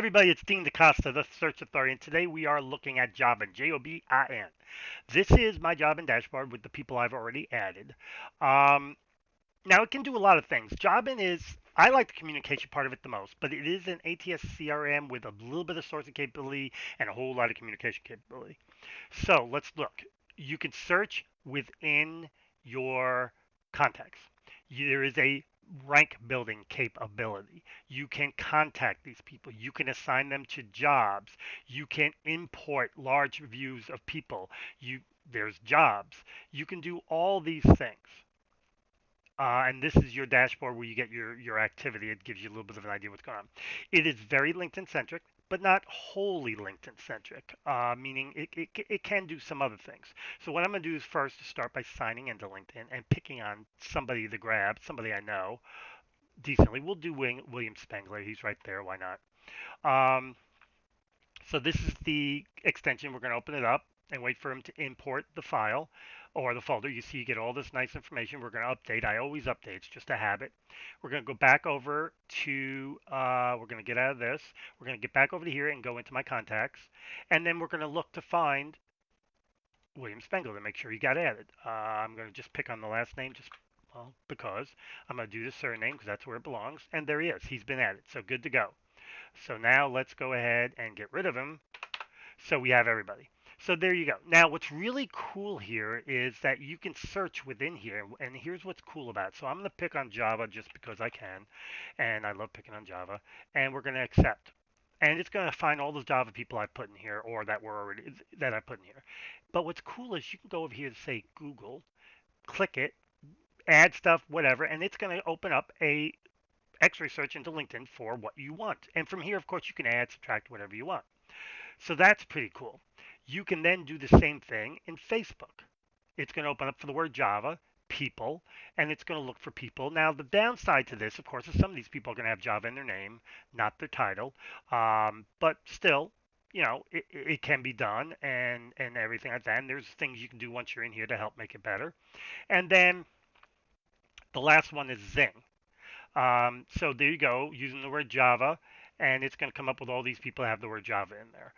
everybody, it's Dean Da Costa, the Search Authority, and today we are looking at Jobin, Jobin. This is my Jobin Dashboard with the people I've already added. Um, Now, it can do a lot of things. Jobin is, I like the communication part of it the most, but it is an ATS CRM with a little bit of sourcing capability and a whole lot of communication capability. So let's look. You can search within your contacts. There is a rank building capability. You can contact these people. You can assign them to jobs. You can import large views of people. There's jobs. You can do all these things. And this is your dashboard where you get your activity. It gives you a little bit of an idea what's going on. It is very LinkedIn centric, but not wholly LinkedIn centric, meaning it can do some other things. So what I'm going to do is first start by signing into LinkedIn and picking on somebody to grab, somebody I know decently. We'll do William Spengler. He's right there. Why not? Um, so this is the extension. We're going to open it up and wait for him to import the file or the folder. You see you get all this nice information. We're going to update. I always update. It's just a habit. We're going to go back over to, we're going to get out of this. We're going to get back over to here and go into my contacts. And then we're going to look to find William Spengler to make sure he got added. I'm going to just pick on the last name just well, because I'm going to do the surname because that's where it belongs. And there he is. He's been added. So good to go. So now let's go ahead and get rid of him so we have everybody. So there you go. Now what's really cool here is that you can search within here, and here's what's cool about it. So I'm going to pick on Java just because I can, and I love picking on Java, and we're going to accept. And it's going to find all the Java people I put in here or that were already that I put in here. But what's cool is you can go over here to say Google, click it, add stuff, whatever, and it's going to open up a X-ray search into LinkedIn for what you want. And from here, of course, you can add, subtract, whatever you want. So that's pretty cool. You can then do the same thing in Facebook. It's going to open up for the word Java, people, and it's going to look for people. Now, the downside to this, of course, is some of these people are going to have Java in their name, not their title. But still, it can be done and everything like that. And there's things you can do once you're in here to help make it better. And then the last one is Zing. So there you go, using the word Java, and it's going to come up with all these people that have the word Java in there.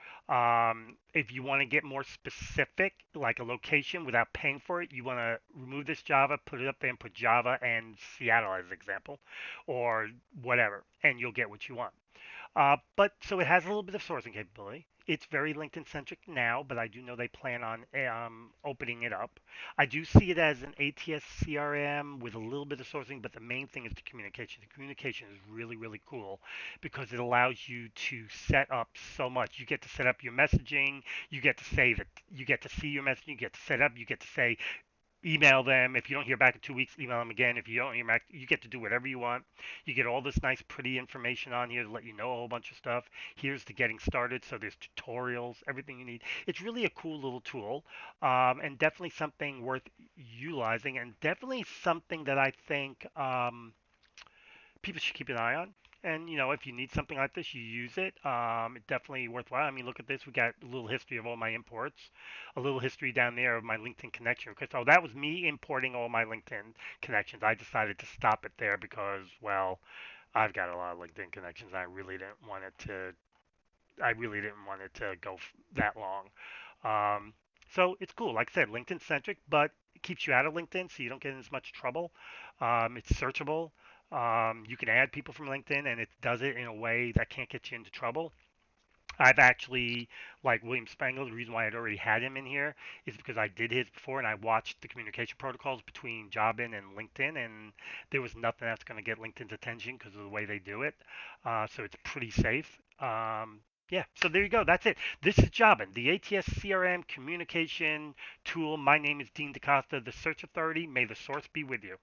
If you want to get more specific, like a location without paying for it, you want to remove this Java, put it up there, and put Java and Seattle as an example, or whatever, and you'll get what you want. But so it has a little bit of sourcing capability. It's very LinkedIn centric now, but I do know they plan on opening it up. I do see it as an ATS CRM with a little bit of sourcing, but the main thing is the communication. The communication is really, really cool because it allows you to set up so much. You get to set up your messaging. You get to say that you get to see your messaging. You get to set up. You get to say email them. If you don't hear back in 2 weeks, email them again. If you don't hear back, you get to do whatever you want. You get all this nice, pretty information on here to let you know a whole bunch of stuff. Here's the getting started. So there's tutorials, everything you need. It's really a cool little tool, and definitely something worth utilizing, and definitely something that I think people should keep an eye on. And if you need something like this, you use it. It's definitely worthwhile. I mean, look at this. We got a little history of all my imports, a little history down there of my LinkedIn connection. Because that was me importing all my LinkedIn connections. I decided to stop it there because, well, I've got a lot of LinkedIn connections. I really didn't want it to go that long. So it's cool. Like I said, LinkedIn centric, but it keeps you out of LinkedIn so you don't get in as much trouble. It's searchable. You can add people from LinkedIn, and it does it in a way that can't get you into trouble. I've actually, like William Spangler, the reason why I'd already had him in here is because I did his before and I watched the communication protocols between Jobin and LinkedIn, and there was nothing that's going to get LinkedIn's attention because of the way they do it. So it's pretty safe. Yeah, so there you go. That's it. This is Jobin, the ATS CRM communication tool. My name is Dean Da Costa, the Search Authority. May the source be with you.